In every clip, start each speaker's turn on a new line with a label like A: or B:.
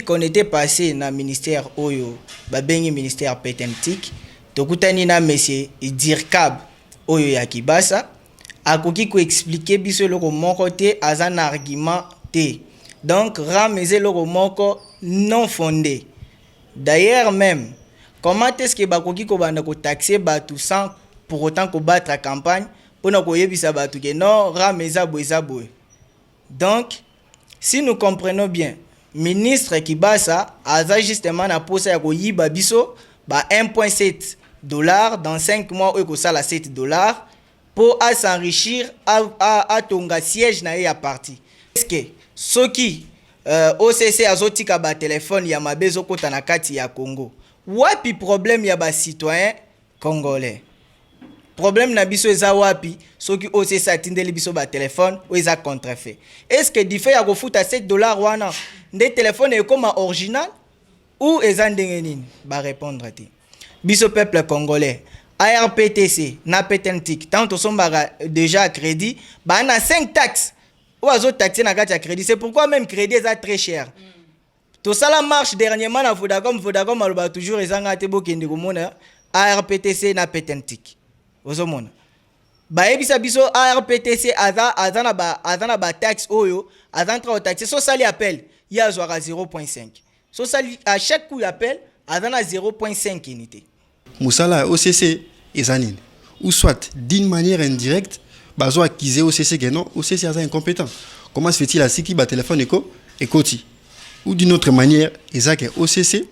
A: Qu'on était passé dans le ministère Oyo, babengi ministère Petentik, tokutani na monsieur Dirkab Oyo ya Kibasa, akoki ko expliquer biso loko moko te azan argument te. Donc rameze loko moko non fondé. D'ailleurs même, comment est-ce que bakoki ko banda ko taxer batu sans pour autant ko battre la campagne pour na ko yebisa batu ke non rameza boy. Donc si nous comprenons bien, ministre Kibasa a justement na posa ya koyiba biso ba 1.7 dollars dans 5 mois ou ko sala 7 dollars pour s'enrichir à tonga siège na ya parti. Est-ce que soki OCC azotika ba téléphone ya mabezo kota na kati ya Congo, wapi problème ya ba citoyen congolais? Problème na biso eza wapi soki OCC atindeli biso ba téléphone ou eza contrefait? Est-ce que di fait ya ko futa 7 dollars wana nde téléphone est comme original ou eza ndenge nini? Ba répondre te. Biso peuple congolais, ARPTC na Petentik tant to somba déjà à crédit, ba na 5 taxes ou azo taxer na kati ya crédit. C'est pourquoi même crédit est très cher. To sala marche dernièrement na Vodacom aloba toujours ezanga te bokende komona ARPTC na Petentik. Ozomona bayebisa biso ARPTC azana ba taxe oyo azantra o taxe so sali appel ya zwaka 0.5 so sali à chaque coup d'appel azana 0.5 unité.
B: Musala OCC ezanine ou soit d'une manière indirecte bazo accuser OCC que non OCC est incompétent. Comment se fait-il à ce qui ba téléphone et koti ou d'une autre manière ezake OCC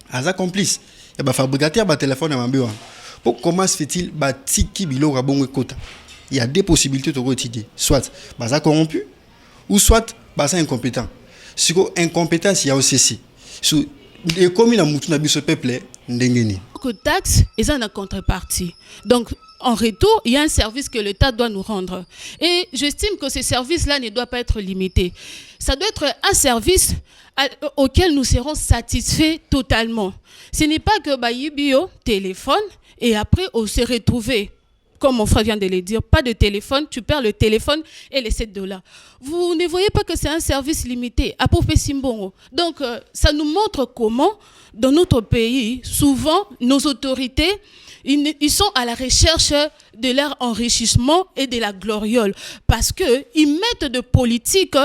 B: aza complice et ba fabricateur ba téléphone à mambewa. Comment se fait-il batiki bilo rabongo kota? Il y a des possibilités de étudier. Soit baza corrompu ou soit baza incompétent. Si incompétence il y a OCC. Sous les communes à mutu na biso peuple ndengeni.
C: Que taxe est en contrepartie. Donc en retour, il y a un service que l'État doit nous rendre. Et j'estime que ce service-là ne doit pas être limité. Ça doit être un service auquel nous serons satisfaits totalement. Ce n'est pas que Bayibio téléphone et après on s'est retrouvé, comme mon frère vient de le dire, pas de téléphone, tu perds le téléphone et les 7 dollars. Vous ne voyez pas que c'est un service limité à Popé Simbongo. Donc ça nous montre comment, dans notre pays, souvent nos autorités, ils sont à la recherche de leur enrichissement et de la gloriole parce qu'ils mettent des politiques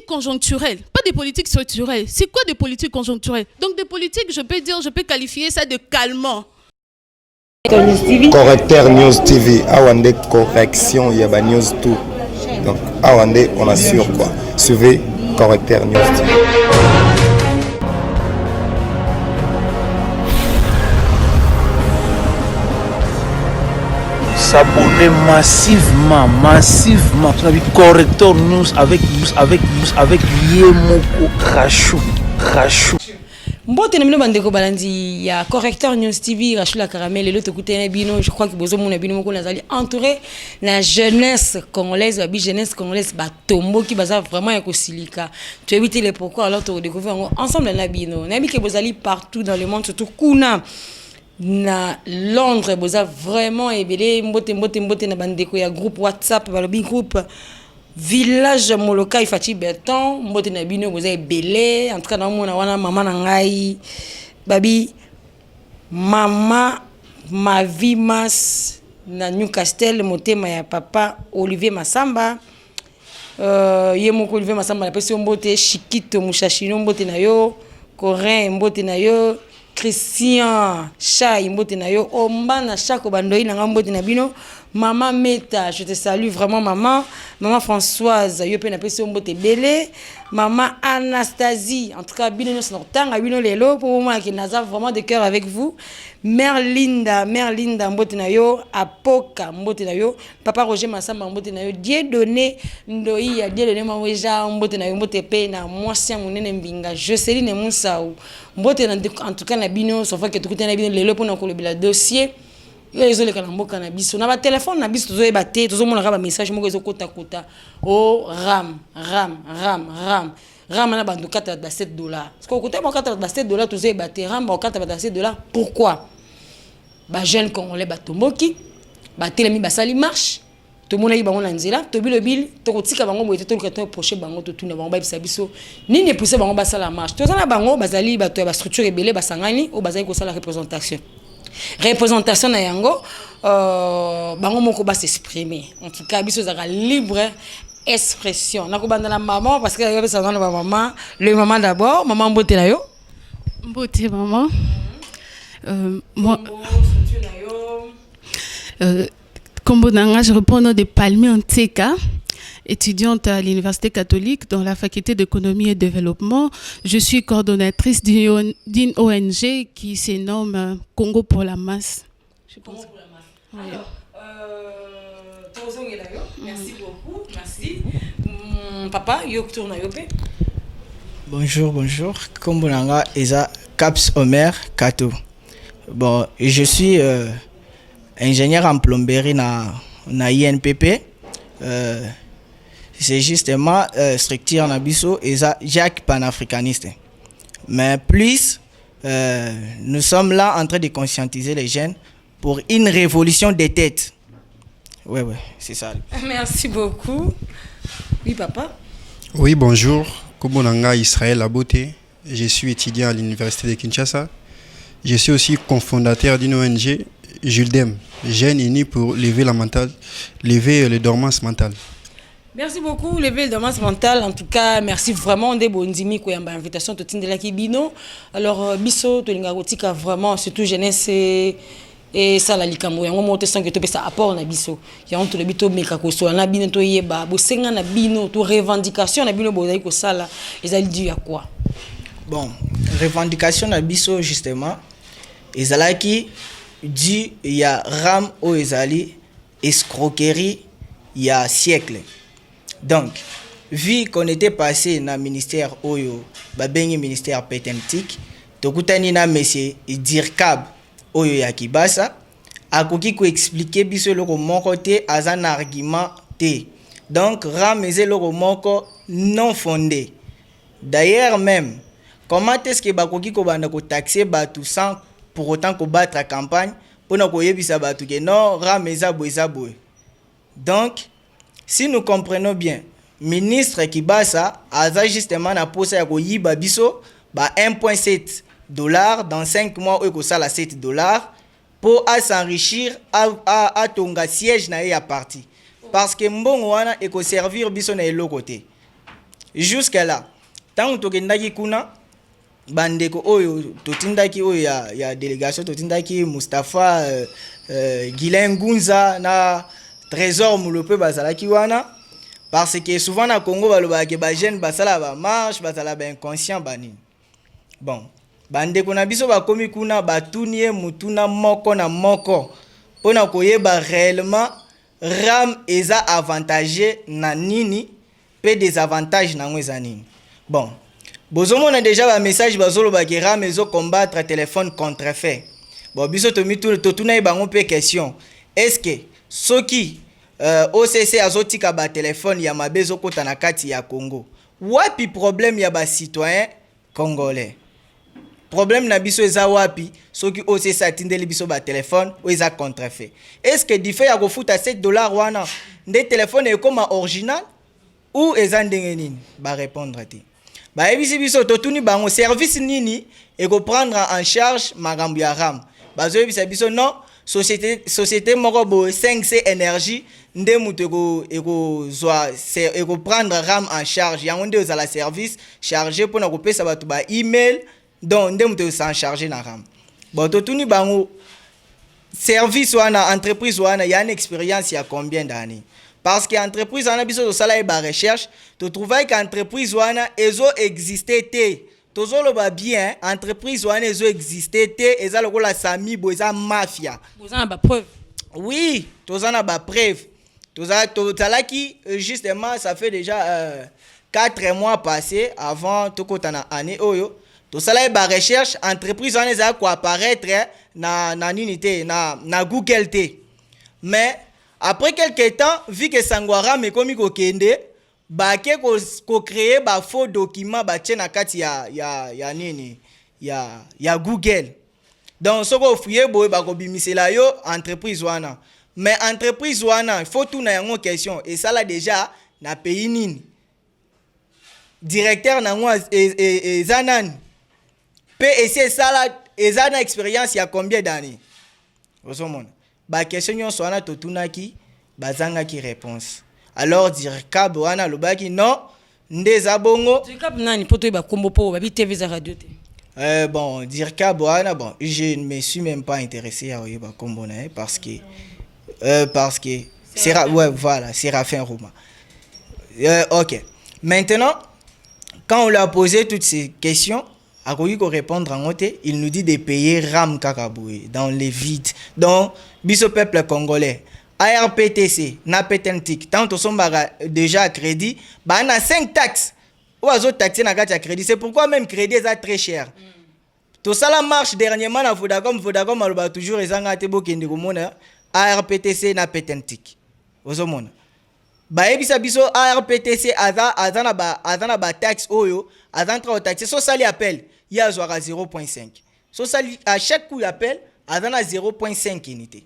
C: conjoncturelles, pas des politiques structurelles. C'est quoi des politiques conjoncturelles? Donc des politiques, je peux qualifier ça de calmant.
D: Correcteur News TV, Awande correction, Yaba News tout. Donc Awande, on assure quoi. Suivez Correcteur News TV.
E: S'abonner massivement Correcteur News avec Yemoko Rachou.
F: Mbote na mino bandeko balandi ya Correcteur News TV Rachula Caramel le to na bino, je crois que bozo mona bino moko nazali entouré na jeunesse congolaise ba jeunesse congolaise ba tombo ki baza vraiment ya kosilika. Tu éviter les pourquoi alors tu découvrir ensemble na bino. Na bi ke bozali partout dans le monde surtout kuna na Londres boza vraiment ebele mbote na bandeko ya groupe WhatsApp balobi groupe Village Molokai Fati Berton mbote na bino boza ebele en tout cas na mona wana mama na ngai babi mama Mavimas na Newcastle motema ya papa Olivier Masamba yemoko Olivier Masamba na pesi mbote Chikito Mushashino mbote na yo Corin mbote na yo Christian Chai mbote na yo Ombana Chako bandoi na mbote na bino. Maman Meta, je te salue vraiment maman. Maman Françoise, yo pe na pesi mbote belé. Maman Anastasie, en tout cas bino no sonotanga bino lelo pour moi qui naza vraiment de cœur avec vous. Mère Linda mbote na yo, Apoka mbote na yo, papa Roger Massamba mbote na yo, Dieu donné ndoi ya Dieu donné maweja mbote na yo mbote pe na mwasi munene mbinga. Joseline Moussao mbote na en tout cas na bino sauf que tout na bino lelo pour na kolobela dossier. Les autres kanamboka na biso na ba téléphone na biso tozo ebate tozo mona ba message moko ezo kota oh ram na bandu 4 ba 7 dollars parce que côté ba 4 ba 7 dollars tozo ebate ram ba 4 ba 7 dollars pourquoi ba jeune congolais ba tomboki ba telemi ba sali marche tomona yi bango na nzela tobilobil tokotika bango boye to luka to proche bango to tuna bango ba bisa biso nini pousser bango ba sala marche tozana bango bazali bato ya ba structure ebele basangani o bazali ko sala représentation na yango bango moko ba s'exprimer en tout cas biso zaka libre expression nakobanda na maman parce que ya ça na ba maman le maman d'abord maman mbote na yo
C: Mbote maman. Moi Kombo Nanga, je reprends au nom de Palmier Nteka, étudiante à l'Université catholique dans la faculté d'économie et développement. Je suis coordonnatrice d'une ONG qui se nomme Congo pour la masse.
F: Congo pour la masse. Alors, merci beaucoup. Merci. Papa, yo tourne yopé.
A: Bonjour. Kombo Nanga Eza Caps Omer Kato. Bon, je suis ingénieur en plomberie na INPP. C'est justement structure na biso eza Jacques panafricaniste. Mais plus nous sommes là en train de conscientiser les jeunes pour une révolution des têtes. Ouais, c'est ça.
F: Merci beaucoup. Oui, papa.
B: Oui, bonjour. Kobonanga Israël Aboté. Je suis étudiant à l'université de Kinshasa. Je suis aussi cofondateur d'une ONG, Juldem, Jeunes Unis pour lever les dormances mentales.
F: Merci beaucoup, lever les dormances mentales. En tout cas, merci vraiment de bondimi ko yamba invitation to tindela ki bino. Alors biso to linga rotika vraiment surtout jeunesse et ça la likambo yango moto sans que to pesa apport na biso. Ya on to le bito meka ko so na bino to yeba bo senga na bino to revendication na bino bo zali ko sala ezali dû à quoi?
A: Bon, revendication na biso justement ezalaki dit il y a ram o ezali escroquerie il y a siècle. Donc vu qu'on était passé na ministère oyo babengi ministère pétentique tokutani na monsieur Dirkab oyo ya Kibasa akoki ko expliquer biso loko moko te azan argument te. Donc ram ezé loko moko non fondé. D'ailleurs même comment est-ce que bakoki ko banda ko taxer batu sans pour autant ko battre la campagne pour na ko yebisa batu ke non rameza boy. Donc si nous comprenons bien ministre Kibasa aza justement na posa ya ko yiba biso ba 1.7 $ dans 5 mois ko sala 7 $ pour s'enrichir à tonga siège na ya parti parce que mbongo wana e ko servir biso na elo côté jusqu'à là tant to kendaki kuna bandeko oyo totindaki oyo ya délégation totindaki Mustafa Guilain Ngunza na Trésor Moulope bazalaki wana parce que souvent na Congo balobaki ba jeune basala ba marche basala ba inconscient bani. Bon bandeko na biso bakomi kuna batunie mutuna moko na moko pona koyeba réellement ram eza avantagé na nini pe désavantage na ngweza nini. Bon bozomona déjà ba message bazolo ba kera mezo combattre téléphone contrefait. Bon biso to tuna bango pe question. Est-ce que soki OCC azotika ba téléphone ya mabezo kota na kati ya Congo. Wapi problème ya ba citoyen congolais. Problème na biso eza wapi soki OCC atindeli biso ba téléphone ou eza contrefait. Est-ce que di fait ya ko futa 7 $ wana nde téléphone e comme original ou eza ndenge nini? Ba répondre te. Ba ebisi biso totuni bango service nini et ko prendre en charge magambo ya ram. Bazo ebisa biso non société moko bo 5C énergie nde mutu eko prendre ram en charge yango nde ozala service chargé pona ko pesa batu ba email donc nde mutu s'en charger na ram. Bon totuni bango service wana entreprise wana ya une expérience ya combien d'années? Parce que entreprise wana biso to sala ba recherche to trouver que entreprise wana ezo exister te tozolo ba bien entreprise wana ezo exister te eza lokola sami bo eza mafia
F: bozana ba preuve.
A: Oui tozana ba preuve tozala qui justement ça fait déjà 4 mois passés avant tokota na année oyo to sala ba recherche entreprise wana eza ko apparaître na nini te na Google te. Mais après quelques temps, vu que Sangwara me komi ko kende, ba ke ko créer ba faux document ba tche na kati ya nini ya Google. Donc soko fuye boy ba ko bimisela yo entreprise wana. mais entreprise wana faut tout na yango question et ça là déjà na pays nini directeur nango eza nani pe ese sala eza na expérience ya combien d'années ozomona ba question nyonso wana totunaki bazangaki réponse alors DIRCAB wana lobaki non ndeza bongo
F: DIRCAB nani poto ba kombo po ba bi TV za radio te.
A: Bon, DIRCAB wana bon, je ne me suis même pas intéressé à Oyeba Kombo parce que ouais, voilà, Séraphin Rouma. OK. Maintenant, quand on lui a posé toutes ces questions, à quoi il répondre en côté, il nous dit de payer Ram Kakaboué dans les vides. Donc, biso peuple congolais, ARPTC, Napetentik, tant on sommes déjà à crédit, bah on a 5 taxes. Ou à taxer na gati à crédit. C'est pourquoi même crédit est très cher. Tout ça la marche dernièrement na Vodacom aloba toujours ezanga te bokende komona ARPTC na Petentik. Ozomona. Ba ebisa biso ARPTC azana ba taxe oyo, azana tra taxe so sali appel, il y a 0.5. So sali à chaque coup d'appel, azana 0.5 unité.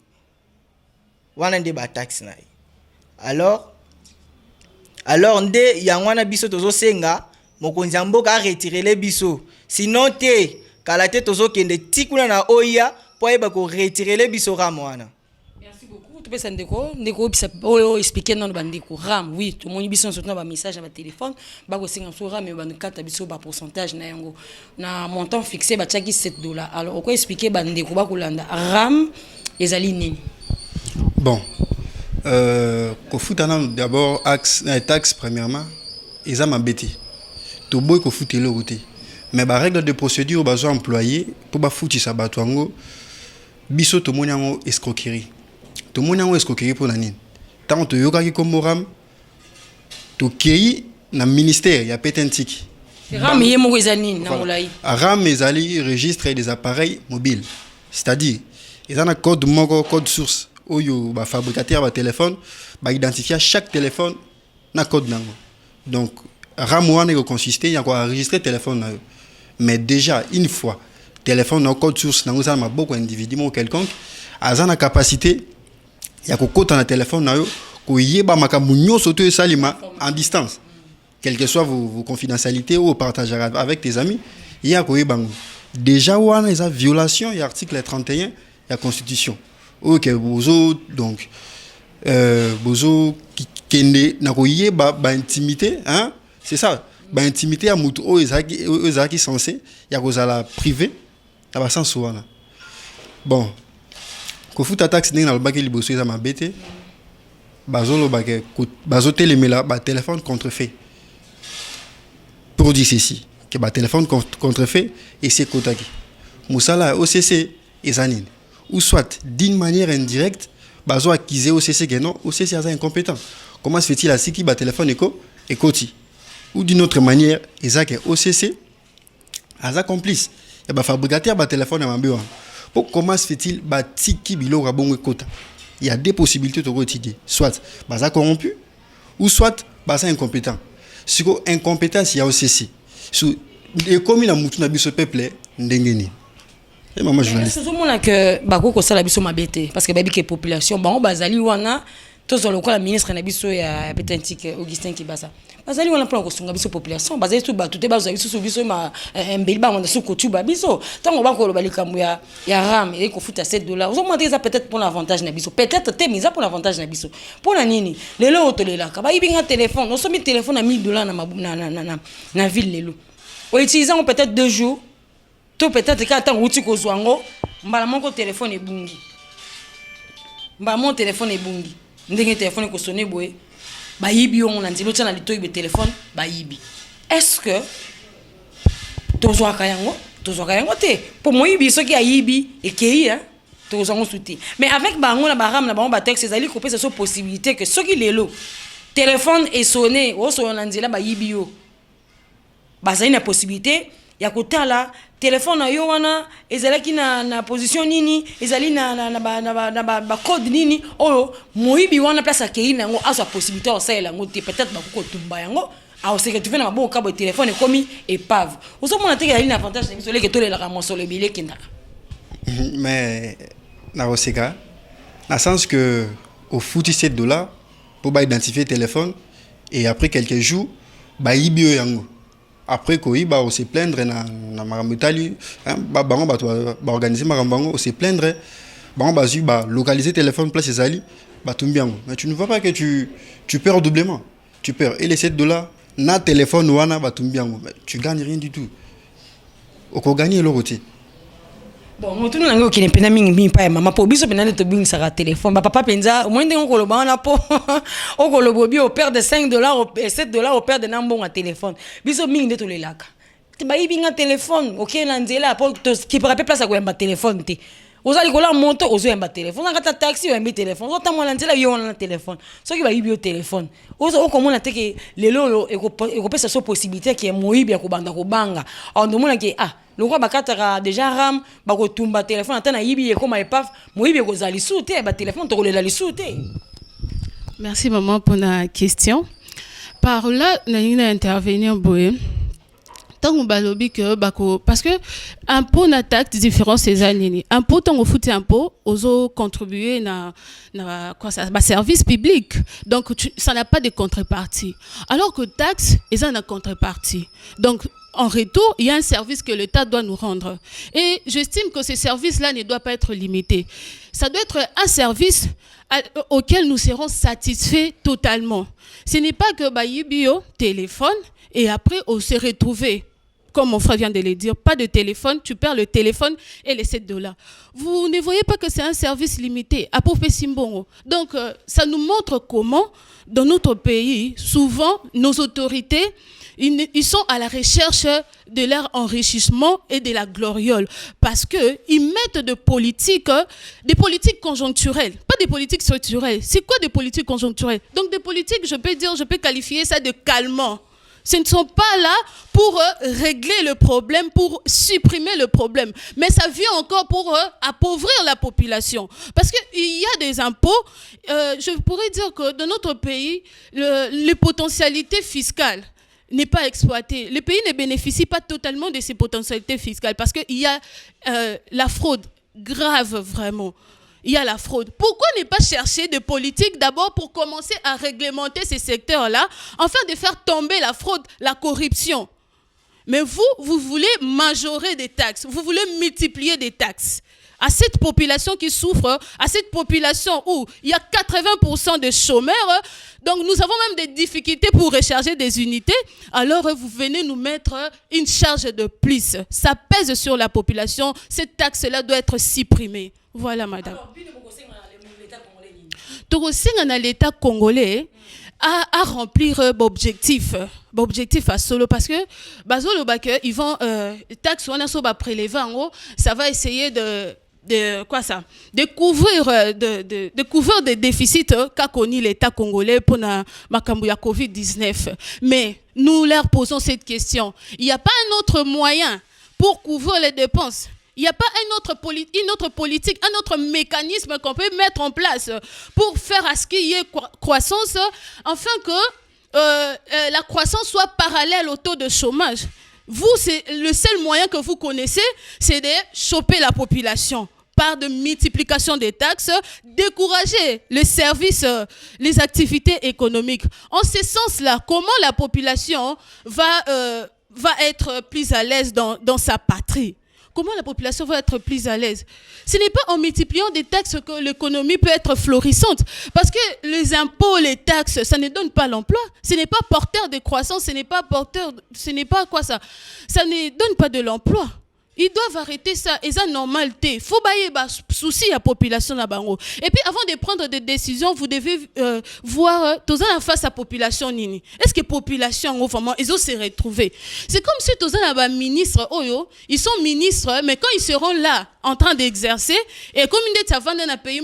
A: Wana nde ba taxe na. Alors nde yangwana biso tozo senga mokonzi mboka a retirer les biso sinon te kala te tozo kende tikuna na oya po eba ko retirer les biso ram wana.
F: Merci beaucoup to pesa ndeko bisa oyo expliquer non bandeko ram oui to moni biso surtout ba message na téléphone ba ko senga so ram ba kata biso ba pourcentage na yango na montant fixé ba tchaki $7. Alors ko expliquer bandeko ba kolanda ram ezali nini.
B: Bon. Kofutana d'abord taxe premièrement ils ont embêté tout boy kofuté le route mais ba règle de procédure bazo employé pour ba futi sa batwango biso to monyango escroquerie pour nani tant to yoka ki komoram to kei na ministère ya Petentik
F: ram yemo ezani na molai
B: ram ezali registre des appareils mobiles c'est-à-dire ils ont un code source oyo ba fabricateur ba téléphone ba identifier chaque téléphone na code nango donc RAM wana ko consister ya ko enregistrer téléphone na yo mais déjà une fois téléphone na code source nango ça ma beaucoup individu mo quelconque azana capacité ya ko kota na téléphone na yo ko yeba makambo nyonso to salima en distance quelle que soit vos confidentialités ou partage avec tes amis ya ko yebango déjà wana eza violation ya article 31 ya constitution. OK, bozo donc bozo kende na koyé ba intimité hein, c'est ça, ba intimité ya mutu o ezaki censé ya kozala privé na ba sens wana. Bon, ko futa taxe ndenge na lobaki liboso eza mabete bazolo bake bazo telemela ba téléphone contrefait. Pour dire ceci, que ba téléphone contrefait et c'est kotaki. Musala OCC ezanine. Ou soit d'une manière indirecte, bazo acquisé OCC que non, OCC est incompétent. Comment se fait-il à ce qui bat téléphone et koti? Ou d'une autre manière, ils ont que OCC a complice. Et bah fabricateur bat téléphone à mambiwa. Pour comment se fait-il bah tiki bilo rabongo kota? Il y a deux possibilités de retirer. Soit baza corrompu, ou soit baza incompétent. Si ko incompétence il y a OCC. Sous les communes à mutu na biso peuple ndengeni. Et maman journaliste.
F: C'est vraiment que bako ko sala biso mabete parce que babi que population bango bazali wana to zo lokola ministre na biso ya Petentik Augustin Kibasa. Bazali wana plan ko sunga biso population bazali tout ba tout te bazo biso biso ma mbeli ba nda soko tu ba biso. Tango ba ko lo balikambu ya ram et ko futa $7. Vous montrer ça peut-être pour l'avantage na biso. Peut-être te mise pour l'avantage na biso. Pour na nini? Lelo otolela ka ba ibinga téléphone, on somi téléphone à $1000 na ville lelo. O utilisant peut-être 2 jours. To peut-être quand tant outi ko zwango mbala moko téléphone ebungi mbala mon téléphone ebungi ndenge téléphone ko sonné boye ba yibi on na nzilo tana litoyi be téléphone ba yibi est-ce que tozwa kayango te pour moi yibi soki a yibi et kei hein tozwa souti mais avec bango na baram na bango ba texte ezali ko pesa so possibilité que soki lelo téléphone est sonné o so na nzila ba yibi yo bazali na possibilité ya kotala téléphone na yo wana ezalaki na position nini ezali na ba code nini oyo moyibi wana place akei nango aso possibilité o sala ngo te peut-être ba ko tumba yango a se que tu fais na bo kabo téléphone komi épave oso mona te ezali na avantage na biso leke to le la ramoso le bile kinda
B: mais na oseka Dans le sens que au foot $7 pour bah, identifier le téléphone et après quelques jours bah ibio yango. Après quoi bah on se plaindre na maramutali bah bango bah organiser marambango on se plaindre bah on bah localiser téléphone place ezali bah tumbiango. Mais tu ne vois pas que tu perds doublement. Tu perds et les $7 na téléphone wana bah tumbiango. Tu gagnes rien du tout. Oko gagner le côté.
F: Bon, mutu nanga okine pena mingi pa mama po biso pena to bing saka téléphone ba papa penza au moins ndenge okoloba na po okolobo bi au père de $5 et $7 au père de nambon à téléphone biso mingi de to lelaka te ba ibinga téléphone OK na nzela po qui peut rappeler place à ko yamba téléphone te ozali kola moto ozo yamba téléphone ngata taxi yamba téléphone ota mwana nzela yo na téléphone soki ba ibi yo téléphone ozo okomona te ke lelo eko pesa so possibilité ke moyibi ya kobanda kobanga on demande ke le roi bakataka déjà ram bakotumba téléphone atana yibi ekoma epaf moyibi ekozali soute ba téléphone tokolela li soute.
C: Merci maman pour la question. Par là na intervenir boye tant balobi que bako parce que impôt n'attaque différents ces années impôt tant au foot impôt ozo contribuer na quoi ça ba service public donc ça n'a pas de contrepartie alors que taxe ils ont une contrepartie donc en retour, il y a un service que l'État doit nous rendre. Et j'estime que ce service-là ne doit pas être limité. Ça doit être un service auquel nous serons satisfaits totalement. Ce n'est pas que Bayibio téléphone et après on se retrouve, comme mon frère vient de le dire, pas de téléphone, tu perds le téléphone et les $7. Vous ne voyez pas que c'est un service limité à Popé Simbongo. Donc, ça nous montre comment, dans notre pays, souvent, nos autorités, ils sont à la recherche de leur enrichissement et de la gloriole parce qu'ils mettent des politiques conjoncturelles, pas des politiques structurelles. C'est quoi des politiques conjoncturelles? Donc des politiques, je peux qualifier ça de calmant. Ce ne sont pas là pour régler le problème, pour supprimer le problème. Mais ça vient encore pour appauvrir la population. Parce qu'il y a des impôts, je pourrais dire que dans notre pays, les potentialités fiscales n'est pas exploité. Le pays ne bénéficie pas totalement de ses potentialités fiscales parce qu'il y a la fraude grave vraiment. Il y a la fraude. Pourquoi ne pas chercher des politiques d'abord pour commencer à réglementer ces secteurs-là afin de faire tomber la fraude, la corruption? Mais vous voulez majorer des taxes, vous voulez multiplier des taxes. À cette population qui souffre, à cette population où il y a 80% de chômeurs, donc nous avons même des difficultés pour recharger des unités, alors vous venez nous mettre une charge de plus. Ça pèse sur la population, cette taxe-là doit être supprimée. Voilà, madame. Alors, l'État congolais à remplir l'objectif à solo parce que ils vont taxe on a so ba prélever en haut ça va essayer de quoi ça de couvrir des déficits qu'a connu l'État congolais pour la makambu ya Covid-19 mais nous leur posons cette question il n'y a pas un autre moyen pour couvrir les dépenses. Il n'y a pas une autre politique, un autre mécanisme qu'on peut mettre en place pour faire à ce qu'il y ait croissance, afin que la croissance soit parallèle au taux de chômage. Vous, c'est le seul moyen que vous connaissez, c'est de choper la population par de multiplication des taxes, décourager les services, les activités économiques. En ce sens-là, comment la population va être plus à l'aise dans sa patrie? Comment la population va être plus à l'aise? Ce n'est pas en multipliant des taxes que l'économie peut être florissante. Parce que les impôts, les taxes, ça ne donne pas l'emploi. Ce n'est pas porteur de croissance, ce n'est pas quoi ça? Ça ne donne pas de l'emploi. Ils doivent arrêter ça. Et ça, normalité. Il faut bailler souci à la population là bango. Et puis, avant de prendre des décisions, vous devez voir tous en face à la population nini. Est-ce que la population, vraiment, ils ont se retrouver? C'est comme si tous en ministres, ils sont ministres, mais quand ils seront là, en train d'exercer, et comme une avant dans un pays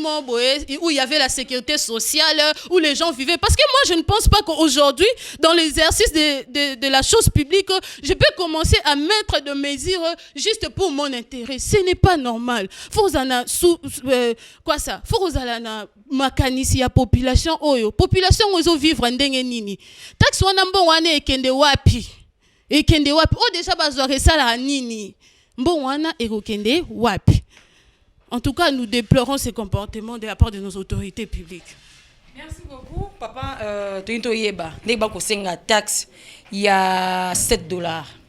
C: où il y avait la sécurité sociale, où les gens vivaient. Parce que moi, je ne pense pas qu'aujourd'hui, dans l'exercice de la chose publique, je peux commencer à mettre de mesures juste pour mon intérêt. Ce n'est pas normal. Faut quoi ça? Faut na makanisi ya population oyo. Population ozo vivre ndenge nini. Tax wana mbon wana ekende wapi? Ekende wapi? O déjà bazore sala nini? Mbon wana ekende wapi? En tout cas, nous déplorons ces comportements de la part de nos autorités publiques.
F: Merci beaucoup, papa. Toyinto yeba, dès que senga taxe, il y a $7.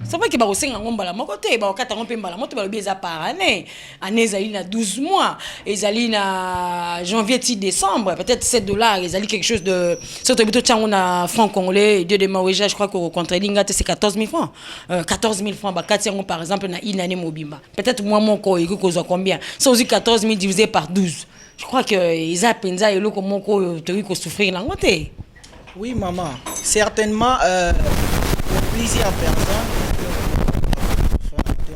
F: C'est vrai que ba senga ngombala moko te ba okata ngompe mbala moto ba lobieza par année. Année zali na 12 mois, et zali na janvier décembre, peut-être $7, ils zali quelque chose de surtout bito tchango na franc congolais, deux de maweja, je crois que contre linga c'est 14 000 francs. 14 000 francs ba kati par exemple na une année mobimba. Peut-être moi mon ko iko kozwa combien? Ça aussi 14 000 divisé par 12. Je crois que ils a penza et loko moko to souffrir na ngote.
A: Oui, maman. Certainement, pour plusieurs personnes,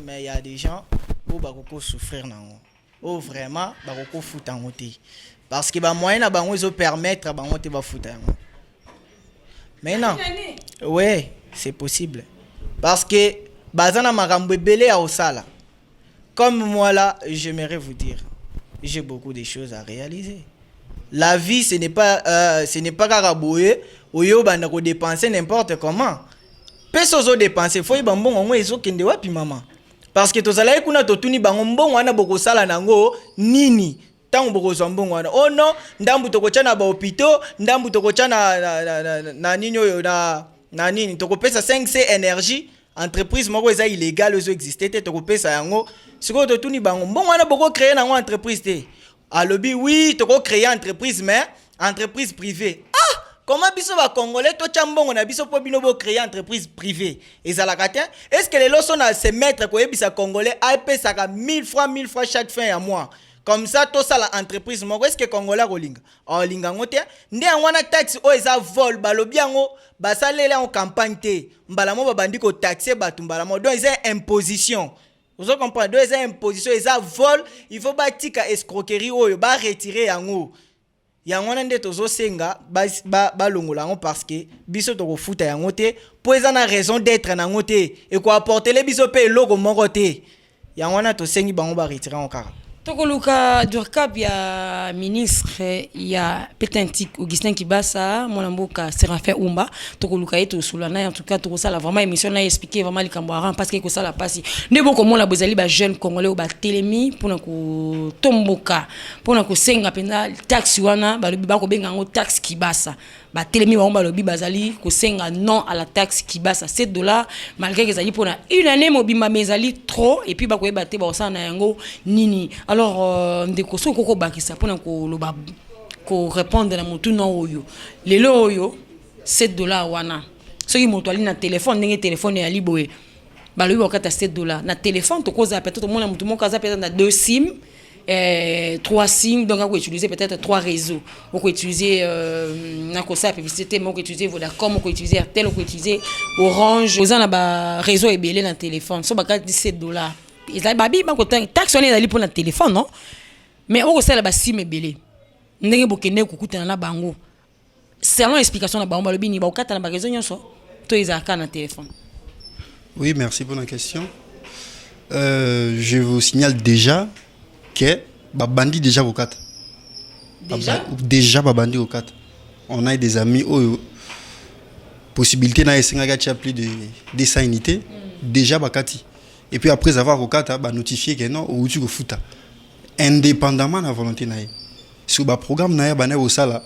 A: mais il y a des gens où ils souffrir. Où vraiment, ils foutent en côté. Parce que les moyens ils permettre de foutre. Maintenant, oui, c'est possible. Parce que, comme moi là, j'aimerais vous dire, j'ai beaucoup de choses à réaliser. La vie, ce n'est pas caraboué ou yo banda ko dépenser n'importe comment. Peso dépenser, faut y bambon au moins ezo kende wapi maman. Parce que tozala kuna totuni bango mbongo wana boko sala nango nini. Tango boko zombongo wana. Oh non, ndambu toko chana ba hôpitaux, ndambu toko chana na nini yo na nini toko pesa 5C énergie. Entreprise moko eza illégal ozo exister te toko pesa yango. Siko totuni bango mbongo wana boko créer nango entreprise te. Alobi oui, tu peux créer entreprise mais entreprise privée. Ah, comment biso ba congolais to chambongo na biso po bino bo créer entreprise privée. Est-ce que les lois sont à se mettre ko yebisa congolais a payer ça 1000 francs chaque fin à mois. Comme ça to ça la entreprise moko est-ce que congolais rolinga? Oh linga ngote ndé ngwana taxe o eza vol balobi yango basalele en campagne te. Mbala mo babandi ko taxer batu mbala mo donc eza imposition. Vous comprenez, deux impositions, ils ont vol, il faut bâtir escroquerie ou ba retirer yango. Yango nande tozo senga ba longola parce que biso to futa yango te, pour ils ont raison d'être nango te et quoi apporter les biso pe logo moko te. Yango na to sengi bango ba retirer encore.
F: Tokoluka Durkab ya ministre ya Petentik Augustin Kibasa Molamboka Serafin Oumba tokoluka yeto sulana en tout cas to ça la vraiment émission na expliquer vraiment les camboirans parce que ça la passe ne bon comme la bozali ba jeune congolais ba telemi pour na ko tomboka pour na ko senga penda taxi wana ba lobi ba ko benga ngo taxe Kibasa ba telemi ba omba lobi bazali ko senga non à la taxe Kibasa $7 malgré que zali pour na une année mobimba mezali trop et puis ba ko ebate ba osana yango nini. Alors ndeko so koko bakisa pona ko loba ko répondre na mutu non oyo lelo oyo $7 wana soki moto ali na téléphone ndenge téléphone ya liboye balobi bakata $7 na téléphone to koza peut-être mona mutu moko aza peut-être na 2 SIM 3 SIM donc on peut utiliser peut-être 3 réseaux on peut utiliser na ko sa publicité on peut utiliser Vodacom on peut utiliser Airtel on peut utiliser Orange oza na ba réseau ebele na téléphone so bakata $7 ils ont babi ba ko taxe on est pour le téléphone non mais on sait la ba sim ebele ndenge bokende kokutana na bango selon explication na bango lobi ni ba okata na ba réseau nyonso to izaka na téléphone.
B: Oui, merci pour la question. Je vous signale déjà que babandi déjà okata. Déjà babandi okata. On a des amis possibilité na esenga ga plus de dessin unité déjà bakati. Et puis après avoir okata ba notifier que non ou tu go futa indépendamment de la volonté naïe sur le programme naïe bana osala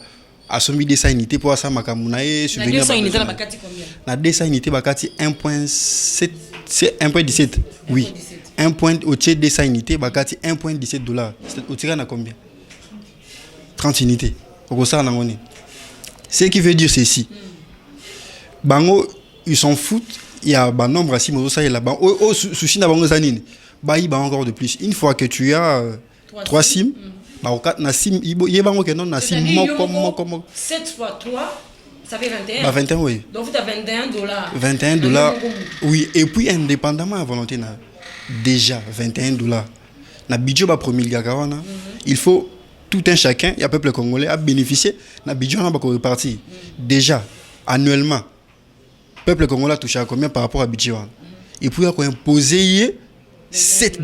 B: a somi dessin unité pour ça makamu naïe subvenir
F: dessin unité na bakati combien
B: na dessin unité bakati 1.7 c'est 1.17 oui 1 point au tiers dessin unité bakati $1.17 c'est au tiers na combien 30 unités au ça na ngoni ce qui veut dire ceci bango ils s'en foutent. Il y a un nombre assez ça là-bas. Souci n'a pas zanine. Bah il encore de plus. Une fois que tu as 3 SIM, bah au 4 na SIM, il y a bango que non na SIM comme
F: 7 fois 3 ça fait 21.
B: Bah 21 oui.
F: Donc tu as $21.
B: $21 oui et puis indépendamment à volonté na déjà $21. Na budget ba promulguer wana. Il faut tout un chacun, il y a peuple congolais à bénéficier na budget na ba ko repartir. Déjà annuellement peuple congolais touche à combien par rapport à budget et puis il a imposé $7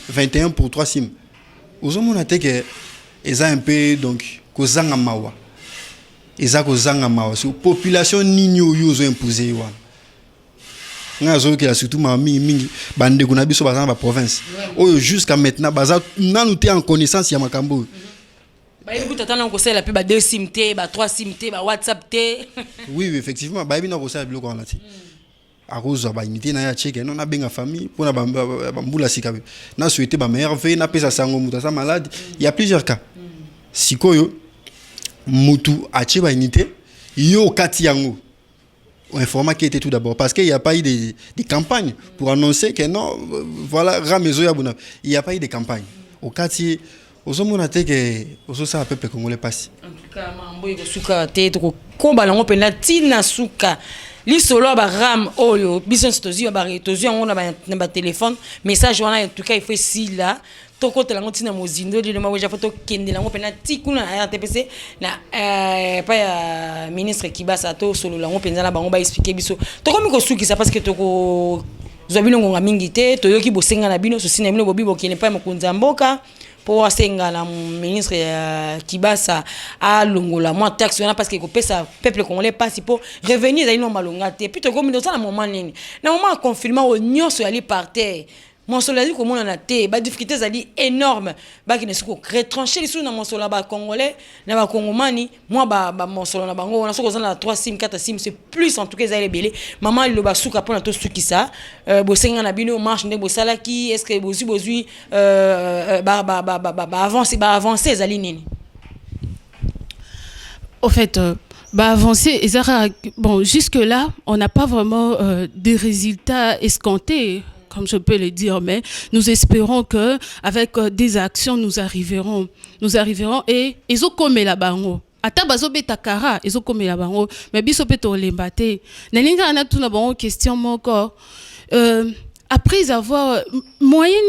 B: 21 pour 3 SIM aux hommes on a été que ils a un peu donc kozanga mawa ils a kozanga mawa sur population nini yo imposé nga zo que surtout mami mingi bande kuna biso baza na province oyo jusqu'à maintenant baza nanu te en connaissance ya makambo
F: ba yebi tatana ko sala pe ba 2 sim te ba 3 sim te ba WhatsApp te
B: oui effectivement ba yebi na ko sala biloko wana te à cause de unité na ya check non na benga famille pour na bambula sikabe na souhaiter ba meilleure veille na pesa sango muta sa malade il y a plusieurs cas sikoyo mutu ache ba unité yo kati yango informa qui était tout d'abord parce qu'il n'y a pas eu de campagne pour annoncer que non voilà ramezo ya buna il n'y a pas eu de campagne au quartier aux hommes on a été que aux ça peuple congolais passe
F: en tout cas mambo ko suka te to ko balango pena tina suka li solo ba ram oyo business tozi ba retozi on a ba téléphone message wana en tout cas il faut si là to ko telango tina mozindo de ma weja photo kende lango pena tikuna ya TPC na pa ya ministre Kibasa to solo lango penza na bango ba expliquer biso to komi ko suki ça parce que to ko zobino ngonga mingi te to yoki bosenga na bino so sina bino bobi bokene pa makunza mboka pour asenga na ministre Kibasa a longola moi taxe on parce que ko pesa peuple congolais passe pour revenir dans no malonga te puis to komi do ça na moment nini na moment confinement au nyonso ali par terre mon soldat comme on en a té ba difficulté zali énorme ba qui ne siko retrancher les sous na mon soldat ba congolais na ba congomani moi ba mon soldat na bango on a soko na 3 sim 4 sim c'est plus en tout cas zali belé maman le ba souka pona to suki ça bo senga na bino marche ndé bo salaki est-ce que bozui ba avancer zali nini
C: au fait avancer bon jusque là on n'a pas vraiment des résultats escomptés comme je peux le dire, mais nous espérons que avec des actions nous arriverons et ils ont comme la bango ata bazo betakara ils ont comme la bango mais biso peto lembate nalinga na tuna bango question moko après avoir moyen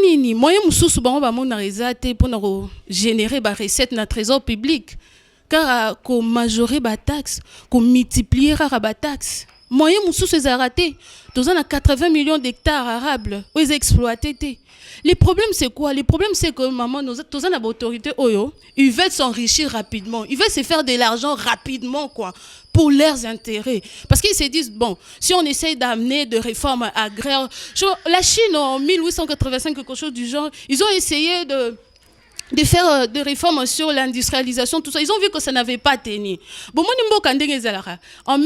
C: mususu bango ba mona rezate pour générer ba recette na trésor public car ko majorer ba taxe ko multiplier ba taxe moyen mususu ezarate tous on a 80 millions d'hectares arables où ils exploités. Les problèmes c'est quoi? Les problèmes c'est que maman nous tous on a autorité oyo, ils veulent s'enrichir rapidement, ils veulent se faire de l'argent rapidement quoi pour leurs intérêts parce qu'ils se disent bon, si on essaye d'amener de réformes agraires, la Chine en 1885 quelque chose du genre, ils ont essayé de faire des réformes sur l'industrialisation, tout ça. Ils ont vu que ça n'avait pas tenu. Bon, en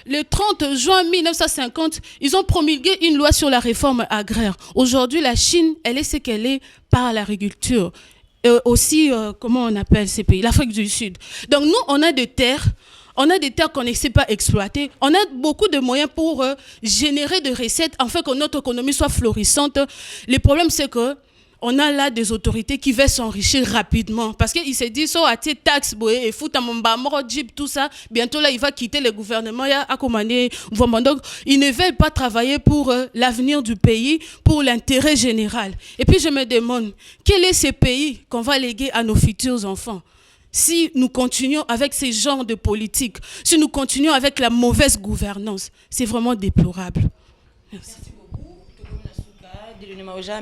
C: le 30 juin 1950, ils ont promulgué une loi sur la réforme agraire. Aujourd'hui, la Chine, elle est ce qu'elle est par l'agriculture. Aussi, comment on appelle ces pays? L'Afrique du Sud. Donc nous, on a des terres qu'on ne sait pas exploiter. On a beaucoup de moyens pour générer des recettes afin que notre économie soit florissante. Le problème, c'est que on a là des autorités qui veulent s'enrichir rapidement parce qu'ils se disent so ati taxe boye et fout moro jeep tout ça bientôt là il va quitter le gouvernement il y a à commander vraiment donc ils ne veulent pas travailler pour l'avenir du pays pour l'intérêt général et puis je me demande quel est ce pays qu'on va léguer à nos futurs enfants si nous continuons avec ces genres de politique si nous continuons avec la mauvaise gouvernance c'est vraiment déplorable. Merci.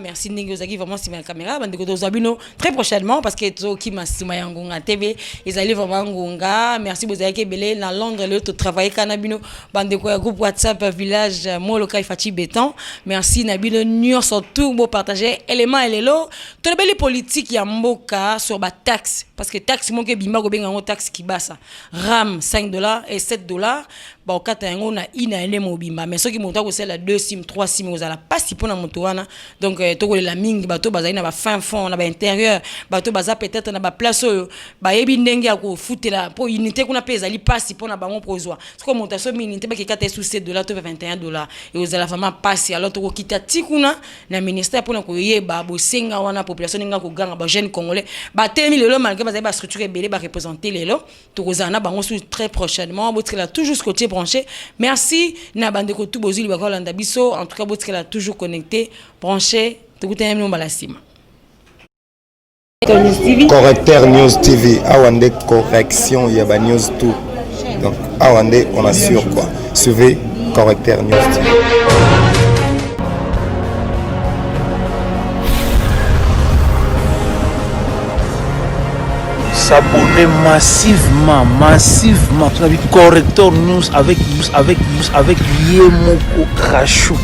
F: Merci Ningozaki vraiment si ma caméra bande ko zabino très prochainement parce que toki masima yangonga TV ils allaient vraiment ngonga merci bozaki belé na Londres le to travailler kanabino bande ko groupe WhatsApp village moloka ifati béton merci nabino nyo surtout beau partager élément elelo to beli politique ya mboka sur ba taxe parce que taxe mon ke bimba ko benga ngo taxe Kibasa ram $5 et $7 ba okata yango na ina ene mobimba mais soki monta ko sela 2 sim 3 sim ozala pas si pona moto wana donc toko la mingi bato bazali na ba fin fond na ba intérieur bato baza peut-être na ba place oyo ba yebi ndenge ya ko futela po unité kuna pesa li pas pona bango prozoa siko montation unité ba kikata sous $7 to $21 et ozala vraiment passer alors toko kita tikuna na ministère pona ko yeba bo senga wana population nga ko ganga ba jeune congolais ba temi lelo malgré bazali ba structure belé ba représenter lelo toko zana bango sous très prochainement botkela toujours côté branché merci na bande ko tout bozili ba kolanda biso en tout cas botkela toujours connecté branché tout est même balasima
D: Correcteur News TV awande correction ya ba news tout donc awande on assure quoi suivez Correcteur News TV.
E: s'abonner massivement. Vous avez Correcteur News avec Yemoko Rachou.